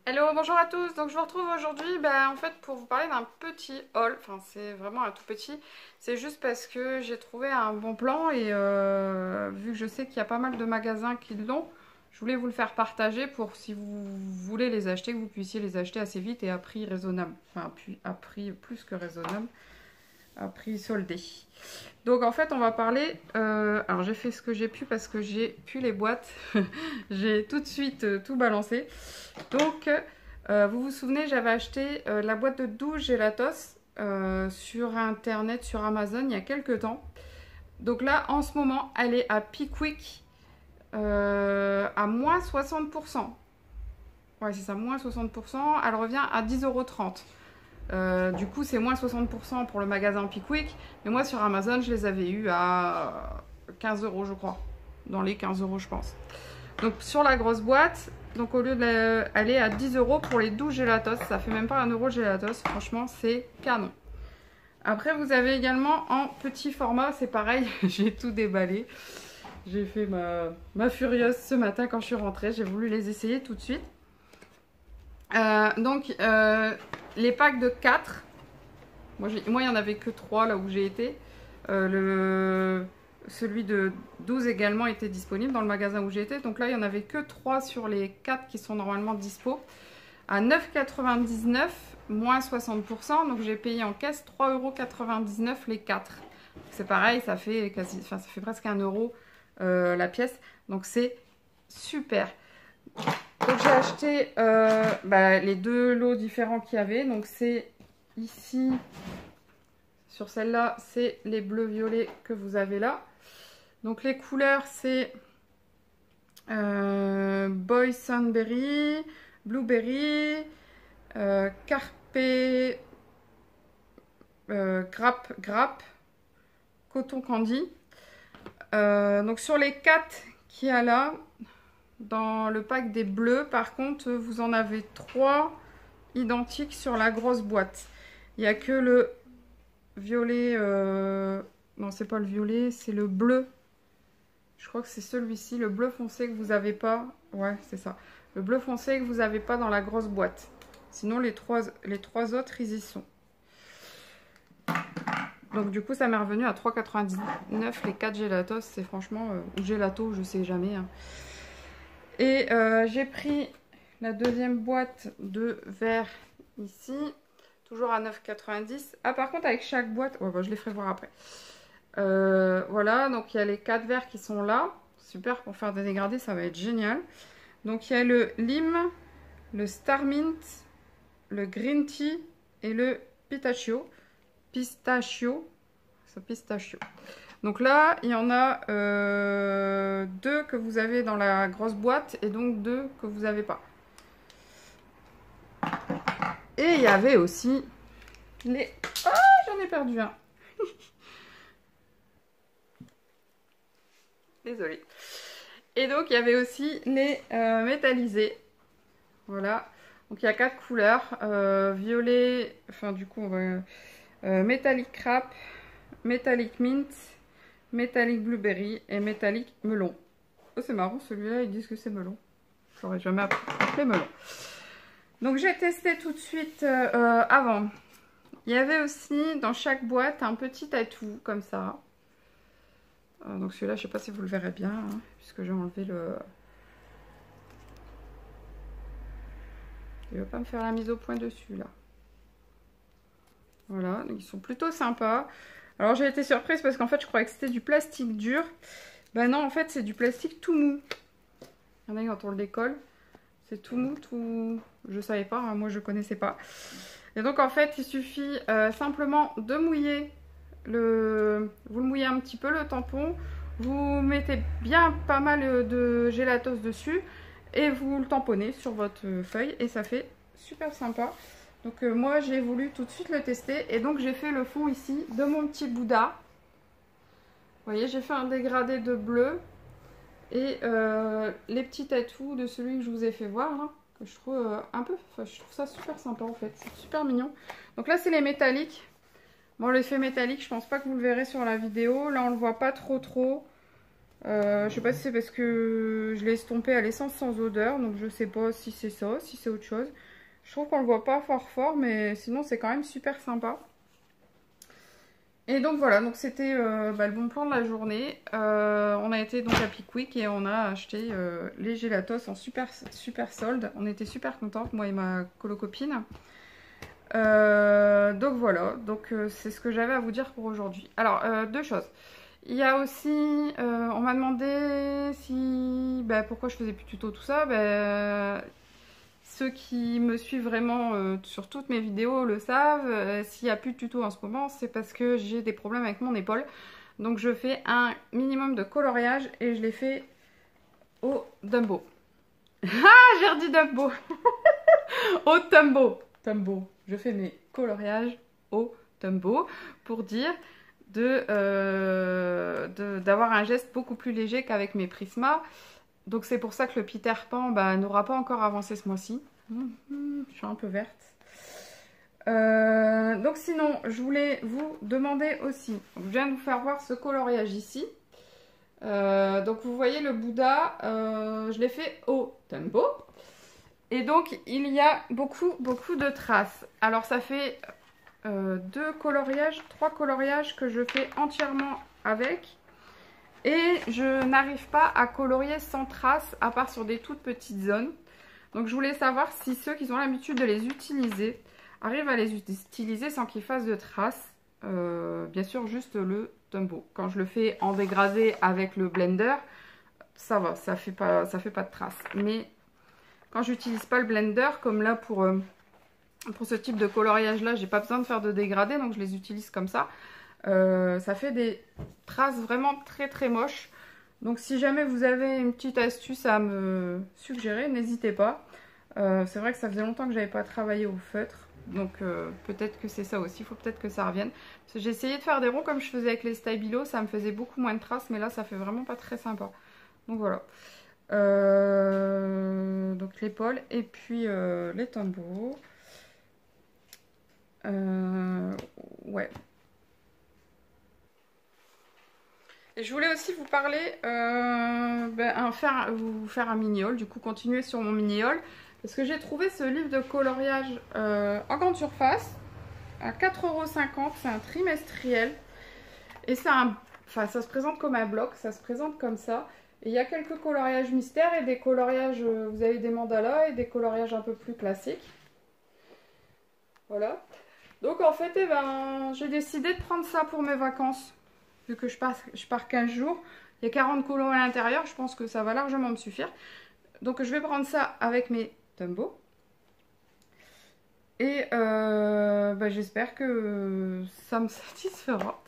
Hello, bonjour à tous. Donc je vous retrouve aujourd'hui en fait pour vous parler d'un petit haul. Enfin c'est vraiment un tout petit. C'est juste parce que j'ai trouvé un bon plan et vu que je sais qu'il y a pas mal de magasins qui l'ont, je voulais vous le faire partager pour si vous voulez les acheter, que vous puissiez les acheter assez vite et à prix raisonnable. Enfin à prix plus que raisonnable, à prix soldé. Donc en fait on va parler, alors j'ai fait ce que j'ai pu parce que j'ai pu les boîtes, j'ai tout de suite tout balancé. Donc vous vous souvenez, j'avais acheté la boîte de 12 Gelatos sur internet, sur Amazon il y a quelques temps. Donc là en ce moment elle est à Pickwick à moins 60%. Ouais c'est ça, moins 60%, elle revient à 10,30 €. Du coup, c'est moins 60% pour le magasin Pickwick. Mais moi, sur Amazon, je les avais eu à 15 €, je crois. Dans les 15 €, je pense. Donc, sur la grosse boîte, donc au lieu d'aller à 10 € pour les 12 Gelatos, ça fait même pas 1 € le Gelatos. Franchement, c'est canon. Après, vous avez également en petit format, c'est pareil, j'ai tout déballé. J'ai fait ma furieuse ce matin quand je suis rentrée. J'ai voulu les essayer tout de suite. Les packs de 4. Moi, il n'y en avait que 3 là où j'ai été. Celui de 12 également était disponible dans le magasin où j'ai été. Donc là, il n'y en avait que 3 sur les 4 qui sont normalement dispo. À 9,99 €, moins 60%. Donc j'ai payé en caisse 3,99 € les 4. C'est pareil, ça fait presque 1 € la pièce. Donc c'est super. Donc j'ai acheté les deux lots différents qu'il y avait. Donc c'est ici, sur celle-là, c'est les bleus violets que vous avez là. Donc les couleurs, c'est Boysenberry, Blueberry, Carpe, Grappe, Coton Candy. Donc sur les 4 qu'il y a là, dans le pack des bleus, par contre, vous en avez 3 identiques sur la grosse boîte. Il n'y a que le violet, non c'est pas le violet, c'est le bleu. Je crois que c'est celui-ci, le bleu foncé que vous n'avez pas. Ouais, c'est ça. Le bleu foncé que vous n'avez pas dans la grosse boîte. Sinon, les trois autres, ils y sont. Donc du coup, ça m'est revenu à 3,99 € les 4 Gelatos. C'est franchement, ou Gelato, je sais jamais. Hein. Et j'ai pris la deuxième boîte de verre ici. Toujours à 9,90 €. Ah, par contre, avec chaque boîte... Oh, bah, je les ferai voir après. Voilà, donc il y a les 4 verres qui sont là. Super, pour faire des dégradés, ça va être génial. Donc il y a le lime, le Star Mint, le Green Tea et le Pistachio. Pistachio. Donc là, il y en a 2 que vous avez dans la grosse boîte et donc 2 que vous n'avez pas. Et il y avait aussi les... Ah, j'en ai perdu un. Désolée. Et donc, il y avait aussi les métallisés. Voilà. Donc, il y a 4 couleurs. Violet, enfin, du coup, on va... Metallic Crap, Metallic Mint, Metallic Blueberry et Metallic Melon. Oh, c'est marrant, celui-là, ils disent que c'est melon. J'aurais jamais appelé melon. Donc, j'ai testé tout de suite avant. Il y avait aussi dans chaque boîte un petit atout comme ça. Donc celui-là, je ne sais pas si vous le verrez bien, hein, puisque j'ai enlevé le... Il ne va pas me faire la mise au point dessus, là. Voilà, donc ils sont plutôt sympas. Alors j'ai été surprise parce qu'en fait, je croyais que c'était du plastique dur. Ben non, en fait, c'est du plastique tout mou. Il y en a quand on le décolle. C'est tout mou, tout... Je savais pas, hein, moi je connaissais pas. Et donc en fait, il suffit simplement de mouiller vous le mouillez un petit peu le tampon, vous mettez bien pas mal de gélatos dessus et vous le tamponnez sur votre feuille et ça fait super sympa. Donc moi j'ai voulu tout de suite le tester et donc j'ai fait le fond ici de mon petit Bouddha. Vous voyez, j'ai fait un dégradé de bleu et les petits tatous de celui que je vous ai fait voir là, que je trouve je trouve ça super sympa en fait, c'est super mignon. Donc là c'est les métalliques. Bon, l'effet métallique, je pense pas que vous le verrez sur la vidéo. Là, on le voit pas trop. Je sais pas si c'est parce que je l'ai estompé à l'essence sans odeur, donc je sais pas si c'est ça, si c'est autre chose. Je trouve qu'on le voit pas fort, mais sinon c'est quand même super sympa. Et donc voilà, donc c'était le bon plan de la journée. On a été donc à Pickwick et on a acheté les gélatos en super solde. On était super contentes, moi et ma colocopine. Donc voilà, donc c'est ce que j'avais à vous dire pour aujourd'hui. Alors, deux choses. Il y a aussi, on m'a demandé si, pourquoi je faisais plus tuto, tout ça. Ceux qui me suivent vraiment sur toutes mes vidéos le savent. S'il n'y a plus de tuto en ce moment, c'est parce que j'ai des problèmes avec mon épaule. Donc je fais un minimum de coloriage et je l'ai fait au Dumbo. Ah, j'ai redit Dumbo. Au Tumbo. Tumbo. Je fais mes coloriages au Tumbo pour dire d'avoir un geste beaucoup plus léger qu'avec mes Prisma. Donc c'est pour ça que le Peter Pan n'aura pas encore avancé ce mois-ci. Je suis un peu verte. Donc sinon, je voulais vous demander aussi, je viens de vous faire voir ce coloriage ici. Donc vous voyez le Bouddha, je l'ai fait au Tumbo. Et donc il y a beaucoup de traces. Alors ça fait 3 coloriages que je fais entièrement avec. Et je n'arrive pas à colorier sans traces, à part sur des toutes petites zones. Donc je voulais savoir si ceux qui ont l'habitude de les utiliser arrivent à les utiliser sans qu'ils fassent de traces. Bien sûr, juste le Tumbo. Quand je le fais en dégradé avec le blender, ça va, ça fait pas de traces. Mais quand j'utilise pas le blender, comme là pour ce type de coloriage là, j'ai pas besoin de faire de dégradé, donc je les utilise comme ça. Ça fait des traces vraiment très moches. Donc si jamais vous avez une petite astuce à me suggérer, n'hésitez pas. C'est vrai que ça faisait longtemps que j'avais pas travaillé au feutre. Donc peut-être que c'est ça aussi, il faut peut-être que ça revienne. J'ai essayé de faire des ronds comme je faisais avec les Stabilo, ça me faisait beaucoup moins de traces, mais là ça fait vraiment pas très sympa. Donc voilà. Donc l'épaule et puis les tambours. Ouais. Et je voulais aussi vous parler, vous faire un mini-haul, du coup continuer sur mon mini-haul. Parce que j'ai trouvé ce livre de coloriage en grande surface à 4,50 €, c'est un trimestriel. Et ça se présente comme un bloc, ça se présente comme ça. Et il y a quelques coloriages mystères et des coloriages, vous avez des mandalas et des coloriages un peu plus classiques. Voilà. Donc en fait, j'ai décidé de prendre ça pour mes vacances. Vu que je pars 15 jours, il y a 40 colos à l'intérieur, je pense que ça va largement me suffire. Donc je vais prendre ça avec mes Tumbo. Et j'espère que ça me satisfera.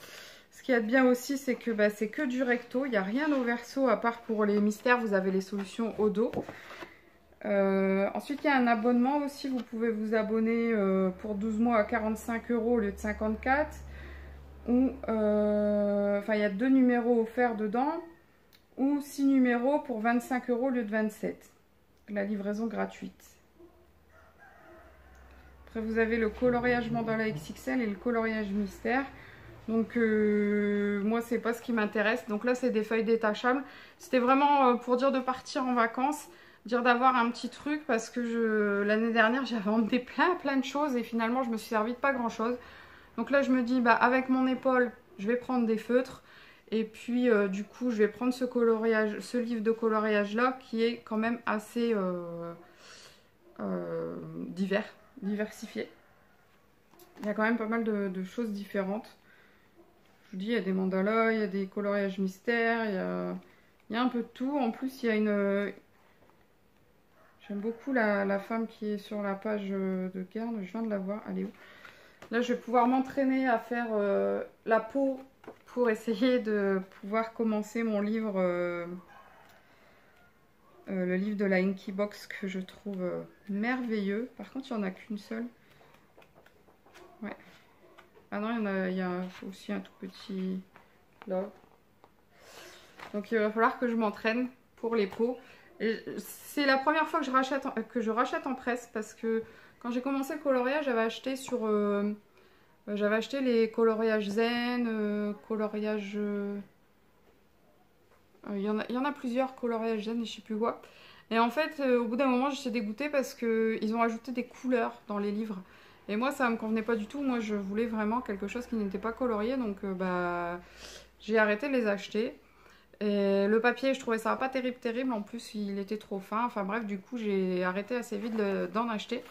Ce qu'il y a de bien aussi, c'est que c'est que du recto. Il n'y a rien au verso, à part pour les mystères, vous avez les solutions au dos. Ensuite, il y a un abonnement aussi. Vous pouvez vous abonner pour 12 mois à 45 € au lieu de 54. Ou, il y a 2 numéros offerts dedans. Ou 6 numéros pour 25 € au lieu de 27. La livraison gratuite. Après, vous avez le coloriage mandala XXL et le coloriage mystère. Donc, moi, c'est pas ce qui m'intéresse. Donc là, c'est des feuilles détachables. C'était vraiment pour dire de partir en vacances. Dire d'avoir un petit truc parce que l'année dernière, j'avais emmené plein de choses. Et finalement, je me suis servi de pas grand chose. Donc là, je me dis, avec mon épaule, je vais prendre des feutres. Et puis, du coup, je vais prendre ce livre de coloriage là qui est quand même assez diversifié. Il y a quand même pas mal de choses différentes. Je vous dis, il y a des mandalas, il y a des coloriages mystères, il y a un peu de tout. En plus, il y a une... J'aime beaucoup la femme qui est sur la page de Kern. Je viens de la voir. Elle est où? Là, je vais pouvoir m'entraîner à faire la peau pour essayer de pouvoir commencer mon livre, le livre de la Inky Box que je trouve merveilleux. Par contre, il n'y en a qu'une seule. Ouais. Ah non, il y a aussi un tout petit là. Donc il va falloir que je m'entraîne pour les peaux. C'est la première fois que je rachète en presse parce que quand j'ai commencé le coloriage, j'avais acheté les coloriages zen, coloriage Il y en a plusieurs, coloriage zen et je sais plus quoi. Et en fait, au bout d'un moment, j'étais dégoûtée parce qu'ils ont ajouté des couleurs dans les livres. Et moi, ça me convenait pas du tout. Moi, je voulais vraiment quelque chose qui n'était pas colorié. Donc, bah, j'ai arrêté de les acheter. Et le papier, je trouvais ça pas terrible, terrible. En plus, il était trop fin. Enfin bref, du coup, j'ai arrêté assez vite d'en acheter.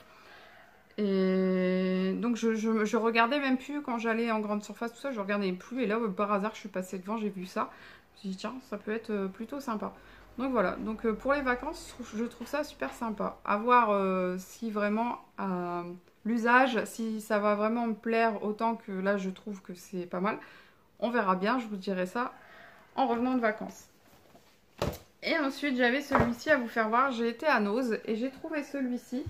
Et donc, je regardais même plus quand j'allais en grande surface, tout ça. Je regardais plus. Et là, par hasard, je suis passée devant, j'ai vu ça. Je me suis dit, tiens, ça peut être plutôt sympa. Donc voilà, donc pour les vacances, je trouve ça super sympa. À voir si vraiment l'usage, si ça va vraiment me plaire autant que là je trouve que c'est pas mal. On verra bien, je vous dirai ça en revenant de vacances. Et ensuite j'avais celui-ci à vous faire voir. J'ai été à Nose et j'ai trouvé celui-ci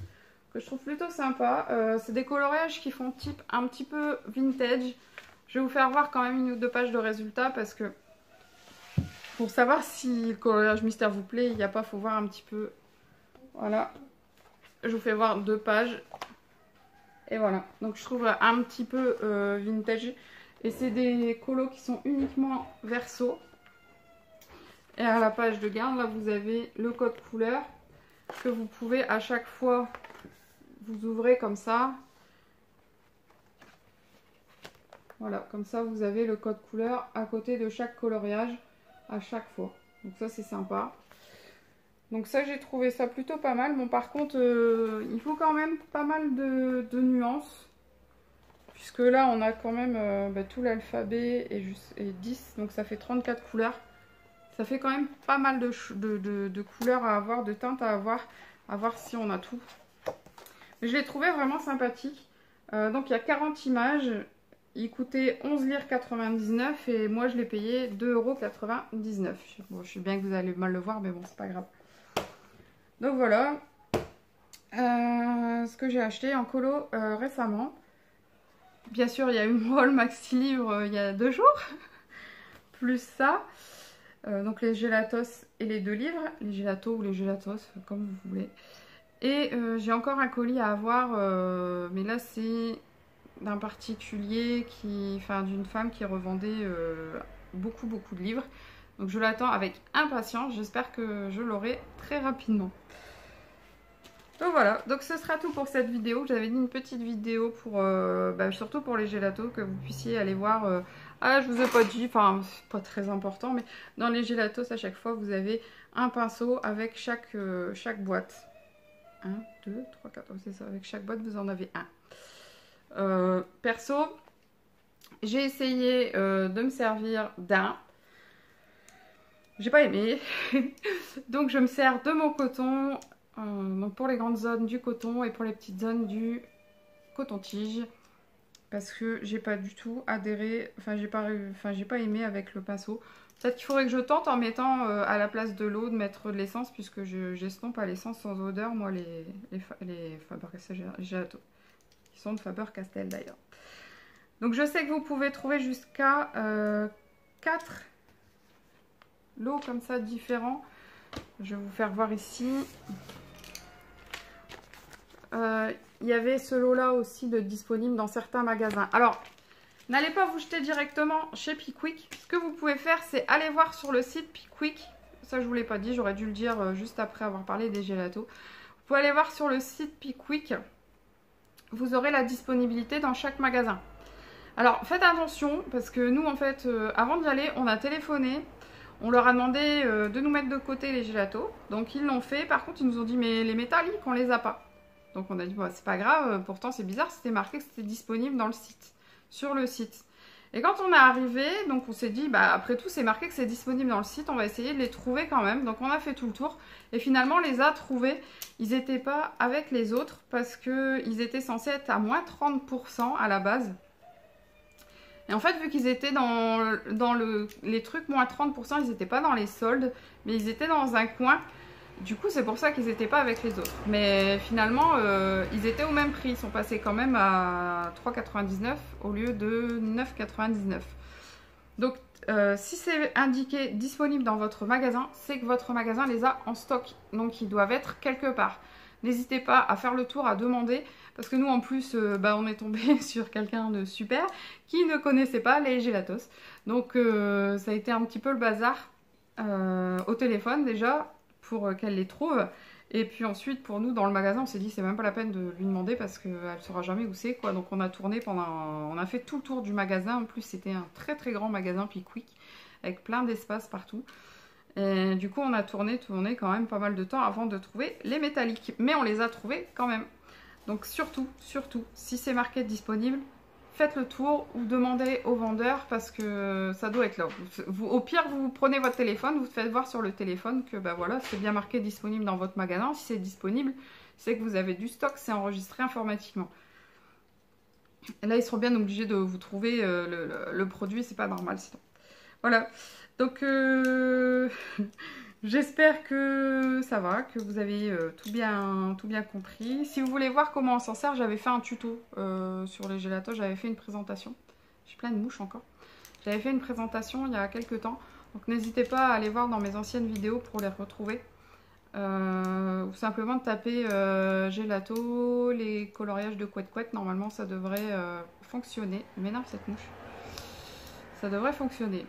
que je trouve plutôt sympa. C'est des coloriages qui font type un petit peu vintage. Je vais vous faire voir quand même une ou deux pages de résultats parce que pour savoir si le coloriage mystère vous plaît, il n'y a pas, faut voir un petit peu. Voilà. Je vous fais voir 2 pages. Et voilà. Donc je trouve un petit peu vintage. Et c'est des colos qui sont uniquement verso. Et à la page de garde, là vous avez le code couleur que vous pouvez à chaque fois vous ouvrez comme ça. Voilà, comme ça vous avez le code couleur à côté de chaque coloriage à chaque fois. Donc ça c'est sympa. Donc ça j'ai trouvé ça plutôt pas mal. Bon par contre il faut quand même pas mal de nuances. Puisque là on a quand même tout l'alphabet et 10. Donc ça fait 34 couleurs. Ça fait quand même pas mal de couleurs à avoir, de teintes à avoir. À voir si on a tout. Mais je l'ai trouvé vraiment sympathique. Donc il y a 40 images. Il coûtait 11,99 € et moi je l'ai payé 2,99 €. Bon, je sais bien que vous allez mal le voir, mais bon, c'est pas grave. Donc voilà. Ce que j'ai acheté en colo récemment. Bien sûr, il y a eu mon haul Maxi Livre il y a 2 jours. Plus ça. Donc les gélatos et les 2 livres. Les gélatos ou les gélatos, comme vous voulez. Et j'ai encore un colis à avoir. Mais là, c'est d'un particulier d'une femme qui revendait beaucoup de livres. Donc je l'attends avec impatience, j'espère que je l'aurai très rapidement. Donc voilà, donc ce sera tout pour cette vidéo. J'avais dit une petite vidéo pour surtout pour les gélatos, que vous puissiez aller voir. Ah, je vous ai pas dit, enfin c'est pas très important, mais dans les gélatos à chaque fois vous avez un pinceau avec chaque boîte. 1, 2, 3, 4, c'est ça, avec chaque boîte vous en avez un. Perso, j'ai essayé de me servir d'un. J'ai pas aimé. Donc je me sers de mon coton. Donc pour les grandes zones du coton et pour les petites zones du coton-tige. Parce que j'ai pas du tout adhéré. Enfin j'ai pas aimé avec le pinceau. Peut-être qu'il faudrait que je tente en mettant à la place de l'eau de mettre de l'essence. Puisque j'estompe à l'essence sans odeur. Moi les Faber-Castell qui sont de Faber-Castell d'ailleurs. Donc je sais que vous pouvez trouver jusqu'à 4 lots comme ça différents. Je vais vous faire voir ici. Il y avait ce lot là aussi de disponible dans certains magasins. Alors n'allez pas vous jeter directement chez Pickwick. Ce que vous pouvez faire, c'est aller voir sur le site Pickwick. Ça je vous l'ai pas dit, j'aurais dû le dire juste après avoir parlé des gélatos. Vous pouvez aller voir sur le site Pickwick. Vous aurez la disponibilité dans chaque magasin. Alors faites attention parce que nous en fait avant d'y aller on a téléphoné, on leur a demandé de nous mettre de côté les gélatos, donc ils l'ont fait. Par contre ils nous ont dit mais les métalliques on les a pas, donc on a dit bah, c'est pas grave, pourtant c'est bizarre, c'était marqué que c'était disponible dans le site, sur le site. Et quand on est arrivé, donc on s'est dit bah après tout c'est marqué que c'est disponible dans le site, on va essayer de les trouver quand même. Donc on a fait tout le tour et finalement on les a trouvés. Ils n'étaient pas avec les autres parce qu'ils étaient censés être à moins 30% à la base. Et en fait vu qu'ils étaient dans les trucs moins 30%, ils n'étaient pas dans les soldes, mais ils étaient dans un coin. Du coup c'est pour ça qu'ils n'étaient pas avec les autres. Mais finalement ils étaient au même prix, ils sont passés quand même à 3,99 € au lieu de 9,99 €. Donc si c'est indiqué disponible dans votre magasin, c'est que votre magasin les a en stock. Donc ils doivent être quelque part. N'hésitez pas à faire le tour, à demander. Parce que nous en plus on est tombé sur quelqu'un de super qui ne connaissait pas les gélatos. Donc ça a été un petit peu le bazar. au téléphone déjà pour qu'elle les trouve. Et puis ensuite, pour nous, dans le magasin, on s'est dit c'est même pas la peine de lui demander parce qu'elle saura jamais où c'est, quoi. Donc on a tourné on a fait tout le tour du magasin. En plus, c'était un très très grand magasin Pickwick avec plein d'espace partout. Et du coup, on a tourné quand même pas mal de temps avant de trouver les métalliques. Mais on les a trouvés quand même. Donc surtout, si c'est marqué disponible, faites le tour ou demandez au vendeur parce que ça doit être là. Au pire, vous prenez votre téléphone, vous faites voir sur le téléphone que bah voilà, c'est bien marqué disponible dans votre magasin. Si c'est disponible, c'est que vous avez du stock, c'est enregistré informatiquement. Et là, ils seront bien obligés de vous trouver le produit, c'est pas normal sinon. Voilà, donc j'espère que ça va, que vous avez tout bien compris. Si vous voulez voir comment on s'en sert, j'avais fait un tuto sur les gélatos, j'avais fait une présentation. J'ai plein de mouches encore. J'avais fait une présentation il y a quelques temps. Donc n'hésitez pas à aller voir dans mes anciennes vidéos pour les retrouver. Ou simplement de taper gelato, les coloriages de couette-couette. Normalement ça devrait fonctionner. Mais non, cette mouche. Ça devrait fonctionner.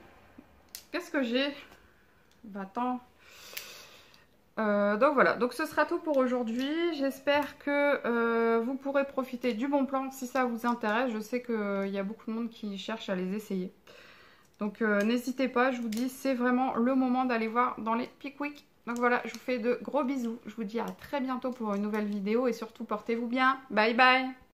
Qu'est-ce que j'ai? Bah attends. Donc voilà, donc ce sera tout pour aujourd'hui. J'espère que vous pourrez profiter du bon plan si ça vous intéresse. Je sais qu'il y a beaucoup de monde qui cherche à les essayer. Donc n'hésitez pas, je vous dis, c'est vraiment le moment d'aller voir dans les Pickwick. Donc voilà, je vous fais de gros bisous. Je vous dis à très bientôt pour une nouvelle vidéo et surtout portez-vous bien. Bye bye!